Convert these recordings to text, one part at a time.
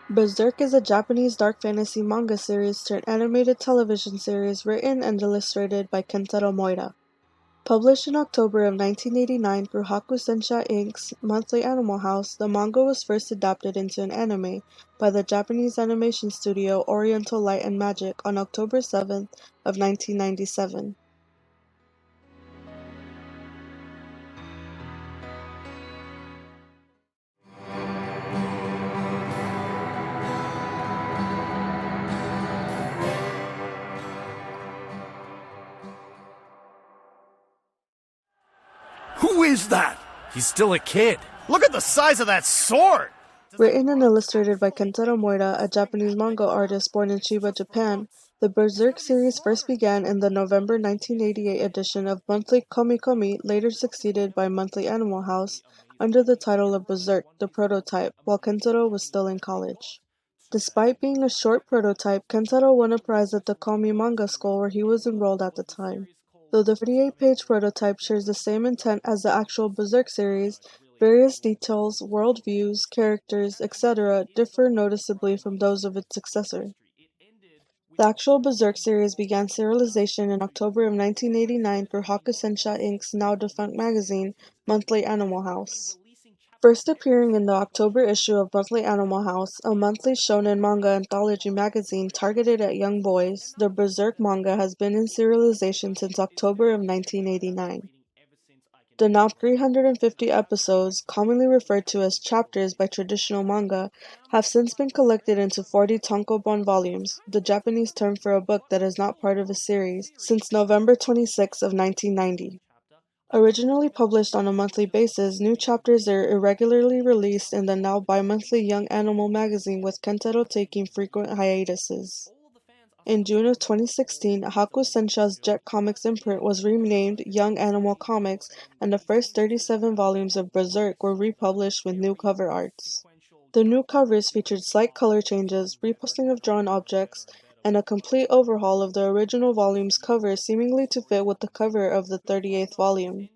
Berserk is a Japanese dark fantasy manga series turned animated television series written and illustrated by Kentaro Moira. Published in October of 1989 through Hakusensha Inc.'s monthly Animal House, the manga was first adapted into an anime by the Japanese animation studio Oriental Light and Magic on October 7th of 1997. Who is that? He's still a kid. Look at the size of that sword! Written and illustrated by Kentaro Moira, a Japanese manga artist born in Chiba, Japan, the Berserk series first began in the November 1988 edition of Monthly Komi Komi, later succeeded by Monthly Animal House, under the title of Berserk, the Prototype, while Kentaro was still in college. Despite being a short prototype, Kentaro won a prize at the Komi Manga School where he was enrolled at the time. Though the 48-page prototype shares the same intent as the actual Berserk series, various details, worldviews, characters, etc. differ noticeably from those of its successor. The actual Berserk series began serialization in October of 1989 through Hakusensha Inc.'s now-defunct magazine, Monthly Animal House. First appearing in the October issue of Monthly Animal House, a monthly shonen manga anthology magazine targeted at young boys, the Berserk manga has been in serialization since October of 1989. The now 350 episodes, commonly referred to as chapters by traditional manga, have since been collected into 40 tankobon volumes, the Japanese term for a book that is not part of a series, since November 26 of 1990. Originally published on a monthly basis, new chapters are irregularly released in the now bi-monthly Young Animal magazine, with Kentaro taking frequent hiatuses. In June of 2016, Hakusensha's Jet Comics imprint was renamed Young Animal Comics, and the first 37 volumes of Berserk were republished with new cover arts. The new covers featured slight color changes, reposting of drawn objects, and a complete overhaul of the original volume's cover seemingly to fit with the cover of the 38th volume.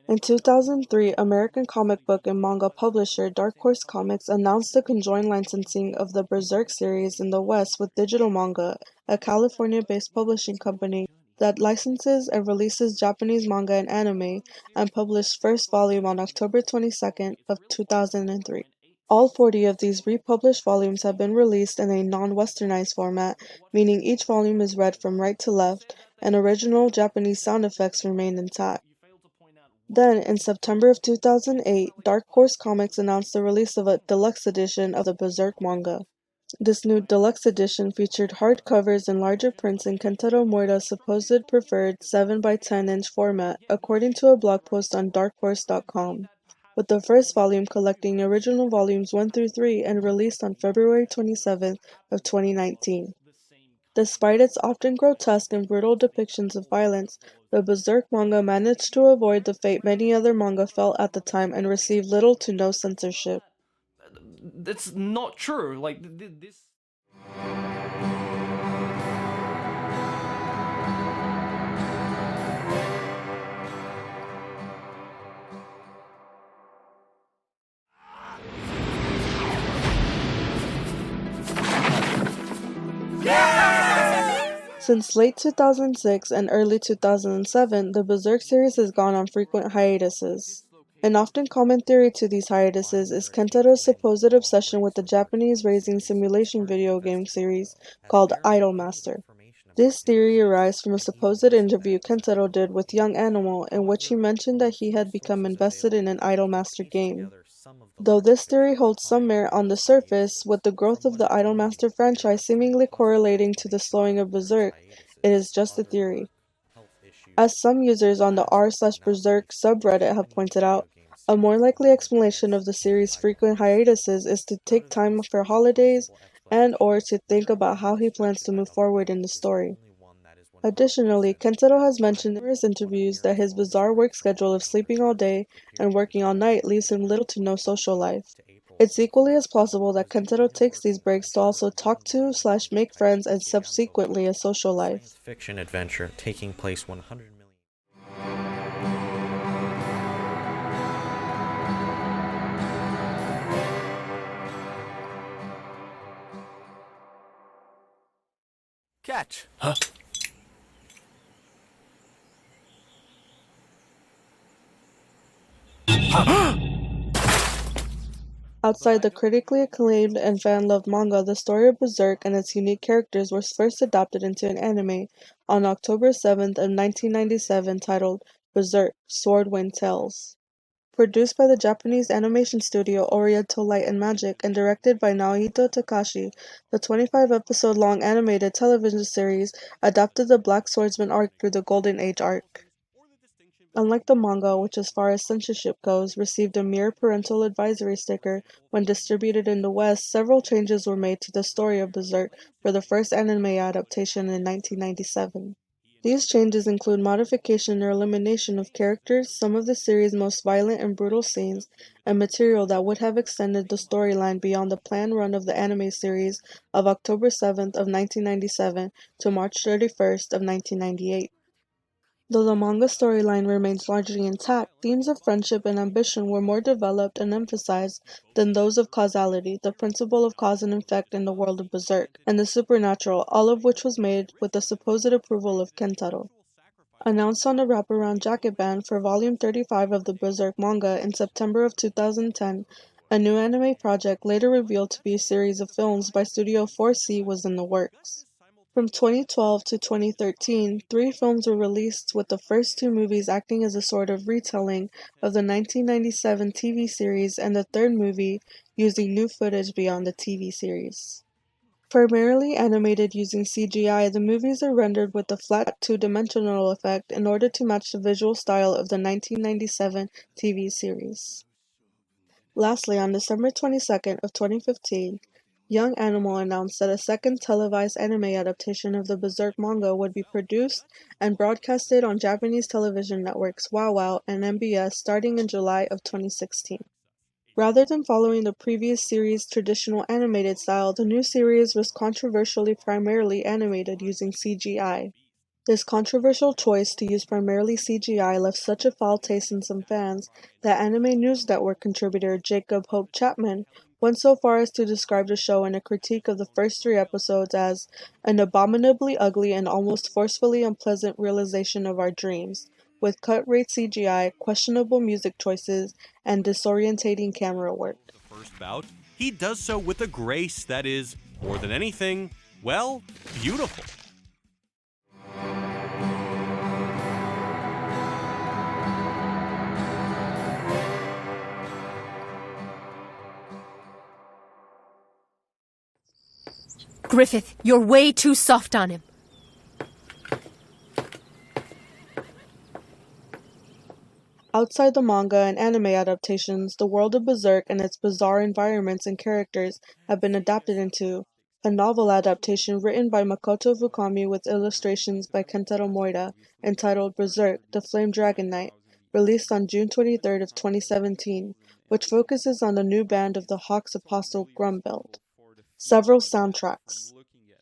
In 2003, American comic book and manga publisher Dark Horse Comics announced the conjoined licensing of the Berserk series in the West with Digital Manga, a California-based publishing company that licenses and releases Japanese manga and anime, and published first volume on October 22nd of 2003. All 40 of these republished volumes have been released in a non-westernized format, meaning each volume is read from right to left, and original Japanese sound effects remain intact. Then, in September of 2008, Dark Horse Comics announced the release of a deluxe edition of the Berserk manga. This new deluxe edition featured hardcovers and larger prints in Kentaro Moira's supposed preferred 7x10-inch format, according to a blog post on darkhorse.com, with the first volume collecting original volumes 1 through 3 and released on February 27th of 2019. Despite its often grotesque and brutal depictions of violence, the Berserk manga managed to avoid the fate many other manga felt at the time and received little to no censorship. That's not true. Like, this... Since late 2006 and early 2007, the Berserk series has gone on frequent hiatuses. An often common theory to these hiatuses is Kentaro's supposed obsession with the Japanese racing simulation video game series called Idolmaster. This theory arises from a supposed interview Kentaro did with Young Animal, in which he mentioned that he had become invested in an Idolmaster game. Though this theory holds some merit on the surface, with the growth of the Idolmaster franchise seemingly correlating to the slowing of Berserk, it is just a theory. As some users on the r/Berserk subreddit have pointed out, a more likely explanation of the series' frequent hiatuses is to take time for holidays and/or to think about how he plans to move forward in the story. Additionally, Kentaro has mentioned in numerous interviews that his bizarre work schedule of sleeping all day and working all night leaves him little to no social life. It's equally as plausible that Kentaro takes these breaks to also talk to/make friends and subsequently a social life. Fiction adventure taking place 100 million. yet. Huh? Outside the critically acclaimed and fan-loved manga, the story of Berserk and its unique characters was first adapted into an anime on October 7th of 1997 titled Berserk: Swordwind Tales. Produced by the Japanese animation studio Oriental Light and Magic and directed by Naohito Takashi, the 25-episode-long animated television series adapted the Black Swordsman arc through the Golden Age arc. Unlike the manga, which as far as censorship goes, received a mere parental advisory sticker when distributed in the West, several changes were made to the story of Berserk for the first anime adaptation in 1997. These changes include modification or elimination of characters, some of the series' most violent and brutal scenes, and material that would have extended the storyline beyond the planned run of the anime series of October 7th of 1997 to March 31st of 1998. Though the manga storyline remains largely intact, themes of friendship and ambition were more developed and emphasized than those of causality, the principle of cause and effect in the world of Berserk, and the supernatural, all of which was made with the supposed approval of Kentaro. Announced on a wraparound jacket band for Volume 35 of the Berserk manga in September of 2010, a new anime project later revealed to be a series of films by Studio 4C was in the works. From 2012 to 2013, 3 films were released, with the first 2 movies acting as a sort of retelling of the 1997 TV series and the third movie using new footage beyond the TV series. Primarily animated using CGI, the movies are rendered with a flat 2-dimensional effect in order to match the visual style of the 1997 TV series. Lastly, on December 22nd of 2015, Young Animal announced that a second televised anime adaptation of the Berserk manga would be produced and broadcasted on Japanese television networks WOWOW and MBS starting in July of 2016. Rather than following the previous series' traditional animated style, the new series was controversially primarily animated using CGI. This controversial choice to use primarily CGI left such a foul taste in some fans that Anime News Network contributor Jacob Hope Chapman went so far as to describe the show in a critique of the first 3 episodes as an abominably ugly and almost forcefully unpleasant realization of our dreams, with cut-rate CGI, questionable music choices, and disorientating camera work. The first bout, he does so with a grace that is, more than anything, well, beautiful. Griffith, you're way too soft on him. Outside the manga and anime adaptations, the world of Berserk and its bizarre environments and characters have been adapted into a novel adaptation written by Makoto Fukami with illustrations by Kentaro Moida, entitled Berserk: The Flame Dragon Knight, released on June 23rd of 2017, which focuses on the new band of the Hawk's Apostle Grumbelt. Several soundtracks.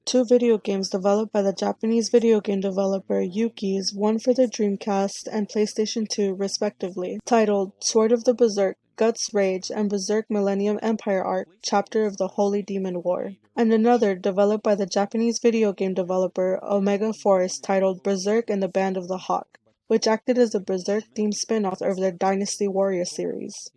2 video games developed by the Japanese video game developer Yuki's, one for the Dreamcast and PlayStation 2 respectively, titled Sword of the Berserk, Guts Rage, and Berserk Millennium Empire Arc, Chapter of the Holy Demon War, and another developed by the Japanese video game developer Omega Force titled Berserk and the Band of the Hawk, which acted as a Berserk-themed spin-off of their Dynasty Warrior series.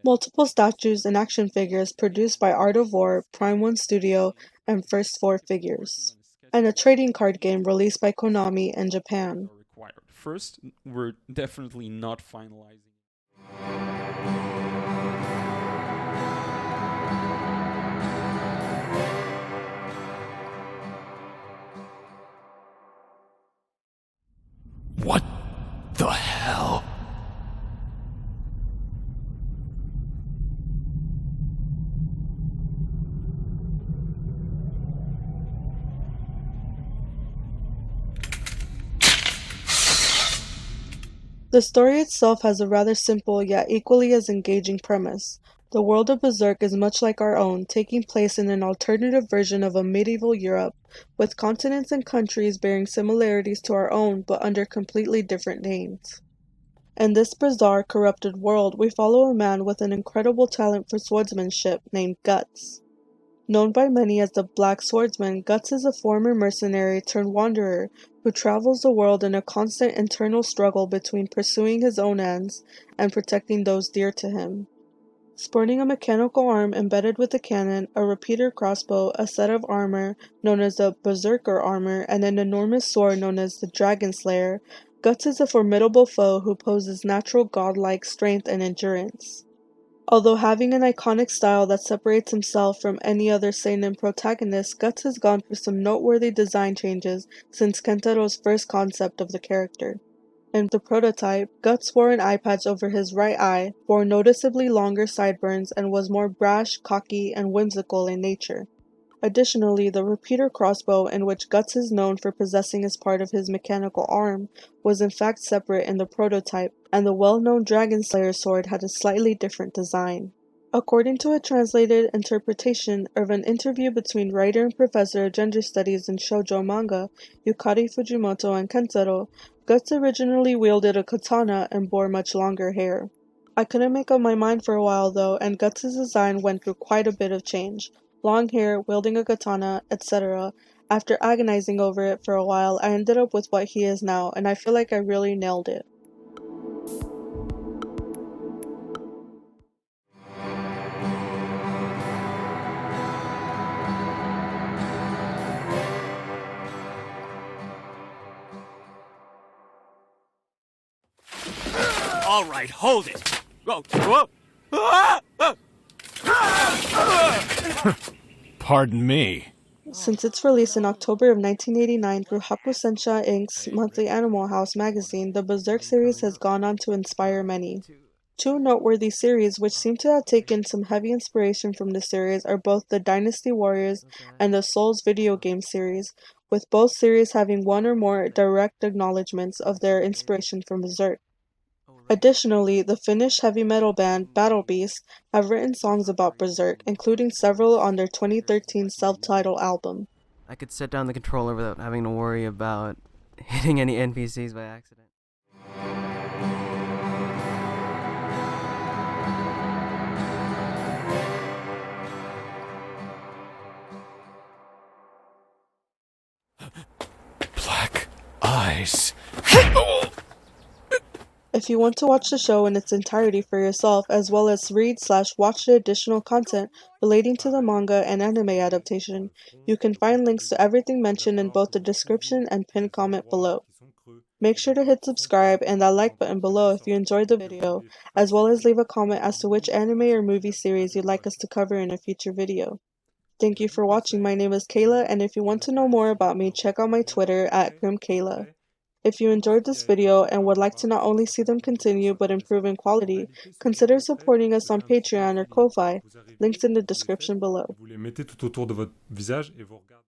Multiple statues and action figures produced by Art of War, Prime 1 Studio, and First 4 Figures. And a trading card game released by Konami in Japan. First, we're definitely not finalizing. What the hell? The story itself has a rather simple yet equally as engaging premise. The world of Berserk is much like our own, taking place in an alternative version of a medieval Europe, with continents and countries bearing similarities to our own but under completely different names. In this bizarre, corrupted world, we follow a man with an incredible talent for swordsmanship named Guts. Known by many as the Black Swordsman, Guts is a former mercenary turned wanderer who travels the world in a constant internal struggle between pursuing his own ends and protecting those dear to him. Sporting a mechanical arm embedded with a cannon, a repeater crossbow, a set of armor known as the Berserker armor, and an enormous sword known as the Dragon Slayer, Guts is a formidable foe who poses natural godlike strength and endurance. Although having an iconic style that separates himself from any other seinen protagonist, Guts has gone through some noteworthy design changes since Kentaro's first concept of the character. In the prototype, Guts wore an eye patch over his right eye, bore noticeably longer sideburns, and was more brash, cocky, and whimsical in nature. Additionally, the repeater crossbow, in which Guts is known for possessing as part of his mechanical arm, was in fact separate in the prototype, and the well-known Dragon Slayer sword had a slightly different design. According to a translated interpretation of an interview between writer and professor of gender studies in shoujo manga, Yukari Fujimoto and Kentaro, Guts originally wielded a katana and bore much longer hair. I couldn't make up my mind for a while though, and Guts' design went through quite a bit of change. Long hair, wielding a katana, etc. After agonizing over it for a while, I ended up with what he is now, and I feel like I really nailed it. All right, hold it. Whoa, whoa. Ah! Ah! Pardon me. Since its release in October of 1989 through Hakusensha Inc.'s monthly Animal House magazine, the Berserk series has gone on to inspire many. Two noteworthy series which seem to have taken some heavy inspiration from the series are both the Dynasty Warriors and the Souls video game series, with both series having one or more direct acknowledgments of their inspiration from Berserk. Additionally, the Finnish heavy metal band Battle Beast have written songs about Berserk, including several on their 2013 self-titled album. I could set down the controller without having to worry about hitting any NPCs by accident. Black eyes. If you want to watch the show in its entirety for yourself, as well as read/watch the additional content relating to the manga and anime adaptation, you can find links to everything mentioned in both the description and pinned comment below. Make sure to hit subscribe and that like button below if you enjoyed the video, as well as leave a comment as to which anime or movie series you'd like us to cover in a future video. Thank you for watching. My name is Kayla, and if you want to know more about me, check out my Twitter at GrimKayla. If you enjoyed this video and would like to not only see them continue but improve in quality, consider supporting us on Patreon or Ko-Fi, links in the description below. Vous les mettez tout autour de votre visage et vous regardez.